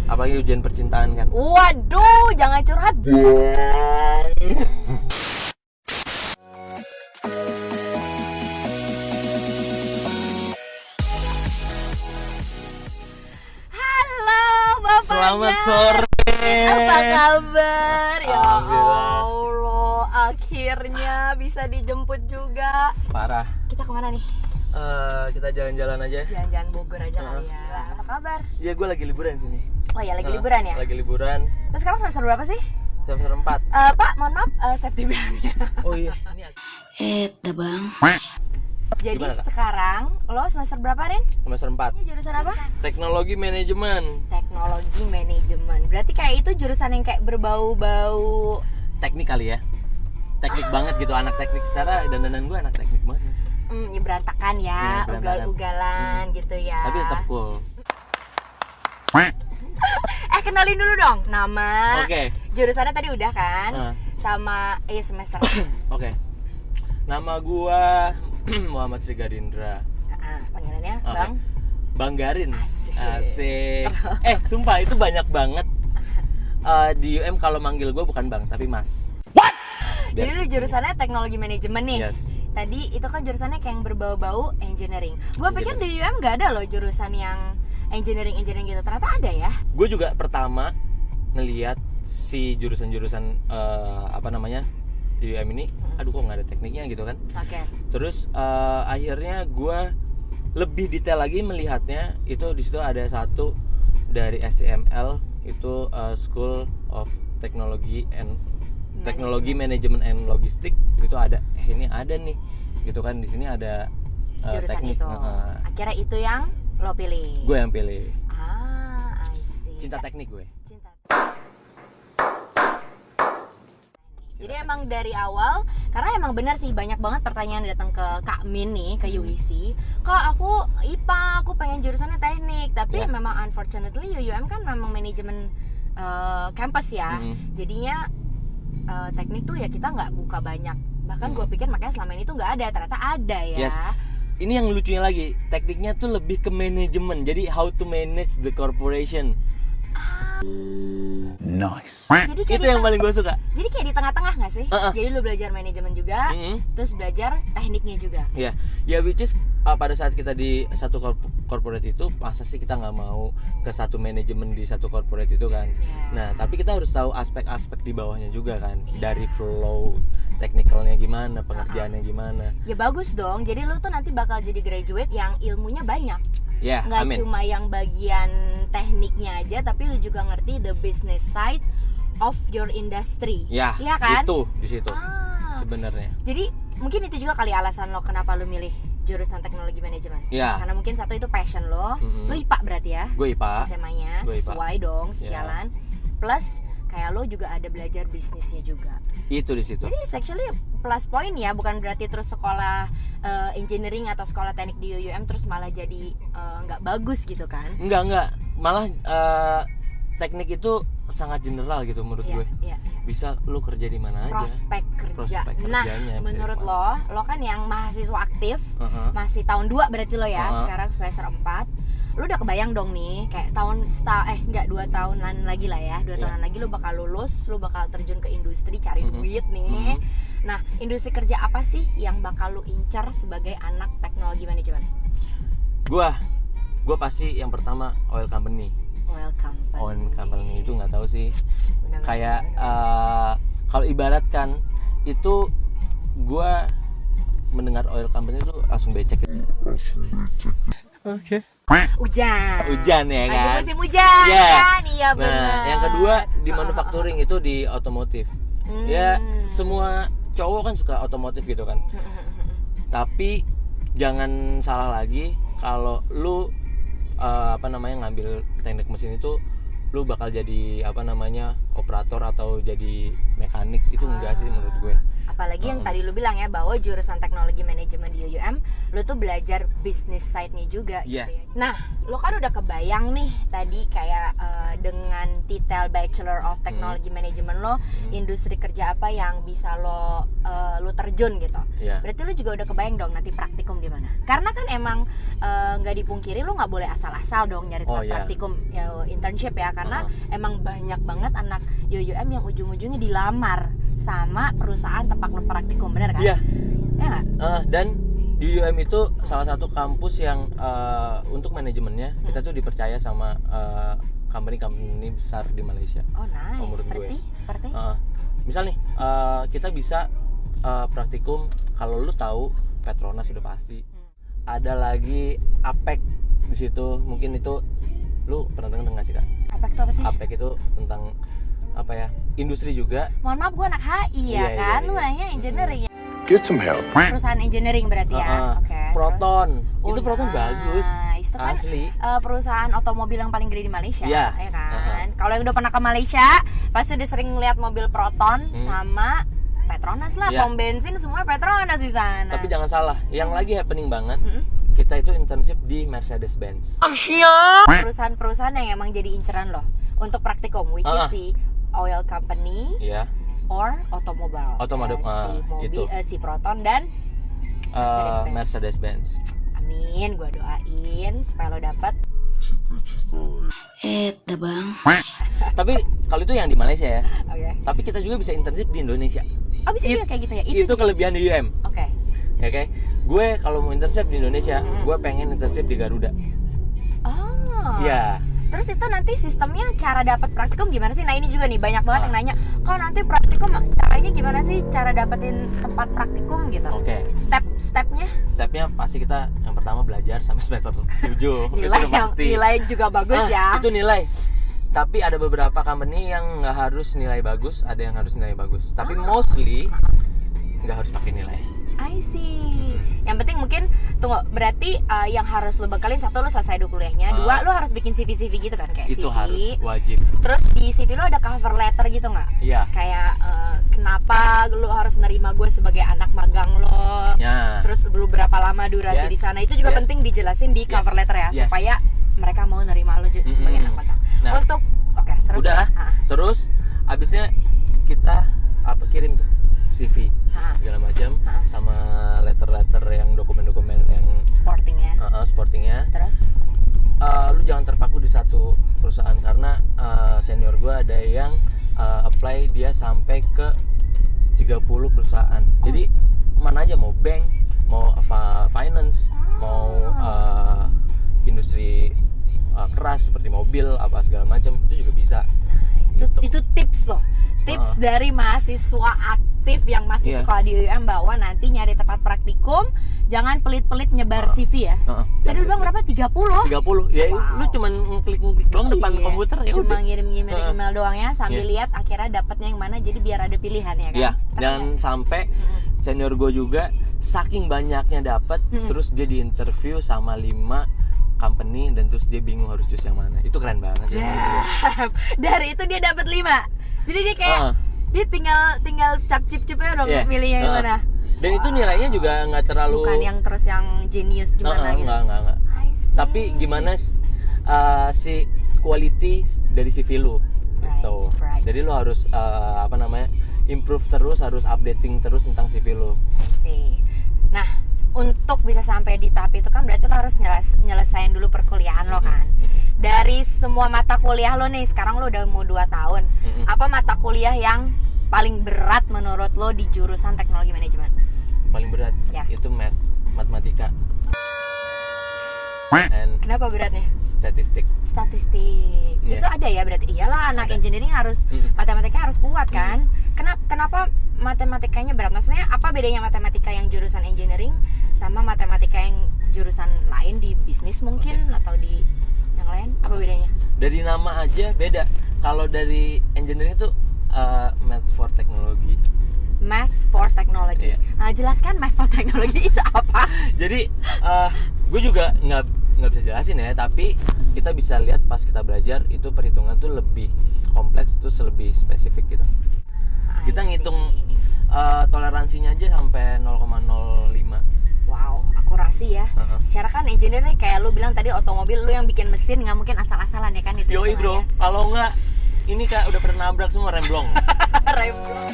Apalagi ujian percintaan kan. Waduh, jangan curhat. Halo, Bapaknya. Selamat sore. Apa kabar? Ya Alhamdulillah. Allah, akhirnya bisa dijemput juga. Parah. Kita kemana nih? Kita jalan-jalan aja. Jalan-jalan Bogor aja kali ya. Apa kabar? Iya, gue lagi liburan sini. Oh ya, lagi liburan ya? Lagi liburan. Terus sekarang semester berapa sih? Semester 4. Pak, mohon maaf, safety belt-nya. Oh iya, ini Bang. Jadi Gimana, Kak? sekarang lo semester berapa, Ren? semester 4. Ini jurusan apa? Teknologi manajemen. Teknologi manajemen. Berarti kayak itu jurusan yang kayak berbau-bau Teknik kali ya. Teknik banget gitu, anak teknik. Secara dandanan gue anak teknik banget sih. ya berantakan ya, Iya, berantakan. ugal-ugalan gitu ya. Tapi tetap cool. Kenalin dulu dong nama. Oke. Jurusannya tadi udah kan? Heeh. Sama semester. Oke. Nama gua Muhammad Sri Gadindra. Panggilannya Oke. Bang. Bang Garin. Asik. Asik. Sumpah itu banyak banget. Di UM kalau manggil gua bukan Bang, tapi Mas. Jadi lu jurusannya teknologi manajemen nih. Yes. Tadi itu kan jurusannya kayak yang berbau-bau engineering. Gua pikir di UM nggak ada loh jurusan yang engineering gitu. Ternyata ada ya. Gue juga pertama ngelihat si jurusan-jurusan di UM ini, aduh kok nggak ada tekniknya gitu kan. Oke. Terus akhirnya gue lebih detail lagi melihatnya, itu di situ ada satu dari STML itu School of Teknologi Manajemen and Logistik, gitu ada. Ini ada nih, gitu kan, di sini ada Jurusan teknik. itu. Akhirnya itu yang lo pilih. Gue yang pilih. I see. Cinta teknik gue. Cinta. Jadi emang dari awal, karena emang benar sih banyak banget pertanyaan datang ke Kak Min nih, ke UIC. Kak, aku IPA, aku pengen jurusannya teknik, tapi Yes. memang unfortunately UUM kan memang manajemen campus ya. Jadinya teknik tuh ya kita nggak buka banyak. Bahkan gue pikir makanya selama ini tuh nggak ada, ternyata ada ya. Yes. Ini yang lucunya lagi, tekniknya tuh lebih ke manajemen. Jadi how to manage the corporation. Nice. Jadi kayak Itu yang paling gue suka. Jadi kayak di tengah-tengah nggak sih? Jadi lu belajar manajemen juga, terus belajar tekniknya juga. Ya, which is pada saat kita di satu corporate itu, masa sih kita nggak mau ke satu manajemen di satu corporate itu kan? Yeah. Nah, tapi kita harus tahu aspek-aspek di bawahnya juga kan, dari flow, technicalnya gimana, pengerjaannya gimana. Ya bagus dong. Jadi lu tuh nanti bakal jadi graduate yang ilmunya banyak. Ya, Nggak amin. cuma yang bagian tekniknya aja, tapi lu juga ngerti the business side of your industry. Ya, Iya kan? itu di situ Ah. sebenarnya. Jadi mungkin itu juga kali alasan lo kenapa lu milih jurusan teknologi manajemen. Ya. Karena mungkin satu itu passion lo. Lo IPA berarti ya? Gue IPA. SMA-nya Gue IPA. sesuai dong sejalan. Plus kayak lo juga ada belajar bisnisnya juga. Itu di situ. Jadi it's actually plus point ya, bukan berarti terus sekolah engineering atau sekolah teknik di UUM terus malah jadi nggak bagus gitu kan? Enggak. Malah teknik itu sangat general gitu menurut gue. Iya. Bisa lu kerja di mana aja. Prospek kerja. Prospek Nah, kerjanya bisa menurut di mana. lo kan yang mahasiswa aktif, Uh-huh. masih tahun 2 berarti lo ya, Uh-huh. sekarang semester 4. Lo udah kebayang dong nih, kayak 2 tahunan lagi lah ya. 2 Iya. tahunan lagi lo bakal lulus, lo bakal terjun ke industri cari duit nih. Nah, industri kerja apa sih yang bakal lo incar sebagai anak teknologi manajemen? Gua pasti yang pertama oil company. Oil company itu nggak tahu sih. Benar-benar. Kayak kalau ibaratkan itu gua mendengar oil company itu langsung becek. Oke. Hujan ya lagi kan. musim hujan Yeah. kan, iya benar. Nah, yang kedua di manufacturing itu di otomotif. Ya, semua cowok kan suka otomotif gitu kan. Tapi jangan salah lagi, kalau lu ngambil teknik mesin itu lu bakal jadi operator atau jadi mekanik, itu enggak sih menurut gue. Apalagi yang tadi lu bilang ya, bahwa jurusan teknologi manajemen di UUM lu tuh belajar business side-nya juga gitu Yes. ya. Nah, lu kan udah kebayang nih tadi kayak dengan titel detail Bachelor of Technology Management lo, industri kerja apa yang bisa lo terjun gitu. Berarti lo juga udah kebayang dong nanti praktikum di mana. Karena kan emang nggak dipungkiri lo nggak boleh asal-asal dong nyari tempat praktikum ya, internship ya, karena emang banyak banget anak UUM yang ujung-ujungnya dilamar sama perusahaan tempat lo praktikum, bener kan? Iya. Ya nggak? Dan di UUM itu salah satu kampus yang untuk manajemennya kita tuh dipercaya sama company besar di Malaysia. Oh nice. Seperti? Misal nih kita bisa praktikum, kalau lu tahu Petronas sudah pasti. Ada lagi APEC di situ, mungkin itu lu pernah dengar nggak sih Kak? APEC itu apa sih? APEC itu tentang apa ya? Industri juga. Mohon maaf, gue anak HI ya kan, lu nanya engineering ya. Get some help. Perusahaan engineering berarti ya. Oke. Proton. Terus, itu Proton bagus. Itu kan asli. Perusahaan otomobil yang paling gede di Malaysia, ya kan. Kalau yang udah pernah ke Malaysia, pasti udah sering lihat mobil Proton sama Petronas lah, pom bensin semua Petronas di sana. Tapi jangan salah, yang lagi happening banget, kita itu internship di Mercedes-Benz. Perusahaan-perusahaan yang emang jadi inceran loh untuk praktikum, which is si oil company. Or otomobil. Si mobil, itu. Si Proton dan Mercedes-Benz. Amin, gue doain supaya lo dapet. Bang. Tapi kalau itu yang di Malaysia ya. Okay. Tapi kita juga bisa internship di Indonesia. Oh bisa juga kayak gitu ya? Itu kelebihan di UM. Oke. Oke. Gue kalau mau internship di Indonesia, gue pengen internship di Garuda. Oh. Iya. Terus itu nanti sistemnya cara dapat praktikum gimana sih? Nah ini juga nih banyak banget yang nanya, kok nanti praktikum caranya gimana sih cara dapetin tempat praktikum gitu? Oke. Stepnya? Stepnya pasti kita yang pertama belajar sampai semester 7. Nilai juga bagus ya. Itu nilai. Tapi ada beberapa company yang nggak harus nilai bagus, ada yang harus nilai bagus. Tapi mostly nggak harus pakai nilai. I see. Yang penting mungkin tunggu, berarti yang harus lo bekalin, satu lo selesai dulu kuliahnya, dua lo harus bikin CV gitu kan, kayak itu CV. Harus wajib. Terus di CV lo ada cover letter gitu nggak? Iya. Kayak kenapa lo harus nerima gue sebagai anak magang lo? Ya. Terus lo berapa lama durasi di sana? Itu juga penting dijelasin di cover letter ya, supaya mereka mau nerima lo sebagai anak magang. Nah, untuk terus udah. Terus abisnya kita kirim tuh CV segala macam sama letter-letter yang dokumen-dokumen yang sportingnya. Terus lu jangan terpaku di satu perusahaan karena senior gue ada yang apply dia sampai ke 30 perusahaan. Jadi mana aja, mau bank, mau finance, mau industri keras seperti mobil apa segala macam, itu juga bisa. Itu tips loh. Tips dari mahasiswa aktif yang masih sekolah di UUM bahwa nanti nyari tempat praktikum jangan pelit-pelit nyebar CV ya. Tadi lu bilang berapa? 30? 30. Ya lu cuman ngeklik doang depan komputer ya. Cuma ngirim email doang ya sambil lihat akhirnya dapatnya yang mana, jadi biar ada pilihan ya kan. Iya. Dan sampai senior gue juga saking banyaknya dapat, terus dia diinterview sama 5 company dan terus dia bingung harus choose yang mana. Itu keren banget ya. Dari itu dia dapat 5. Jadi dia kayak dia tinggal cap-cip-cipnya dong milih yang mana. Dan itu nilainya juga nggak terlalu, bukan yang terus yang genius gimana gitu. Enggak. Tapi gimana si quality dari CV lu gitu. Jadi lu harus improve terus, harus updating terus tentang CV lu. Nah, untuk bisa sampai di tahap itu kan berarti lo harus nyelesain dulu perkuliahan lo kan. Dari semua mata kuliah lo nih, sekarang lo udah mau 2 tahun. Apa mata kuliah yang paling berat menurut lo di jurusan teknologi manajemen? Paling berat? Itu matematika. And kenapa beratnya? Statistik. Itu ada ya berarti. Iyalah anak engineering harus matematikanya harus kuat kan. Kenapa matematikanya berat? Maksudnya apa bedanya matematika yang jurusan engineering sama matematika yang jurusan lain di bisnis mungkin atau di yang lain? Apa bedanya? Dari nama aja beda. Kalau dari engineering itu math for technology. Math for technology. Jelaskan math for technology itu apa? Jadi gue juga nggak bisa jelasin ya, tapi kita bisa lihat pas kita belajar itu perhitungan tuh lebih kompleks, terus lebih spesifik gitu. Kita ngitung toleransinya aja sampai 0,05. Wow, akurasi ya. Secara kan engineer nih kayak lu bilang tadi otomobil, lu yang bikin mesin nggak mungkin asal-asalan ya kan itu. Yoi bro, kalau nggak ini Kak udah pernah nabrak semua remblong. Remblong.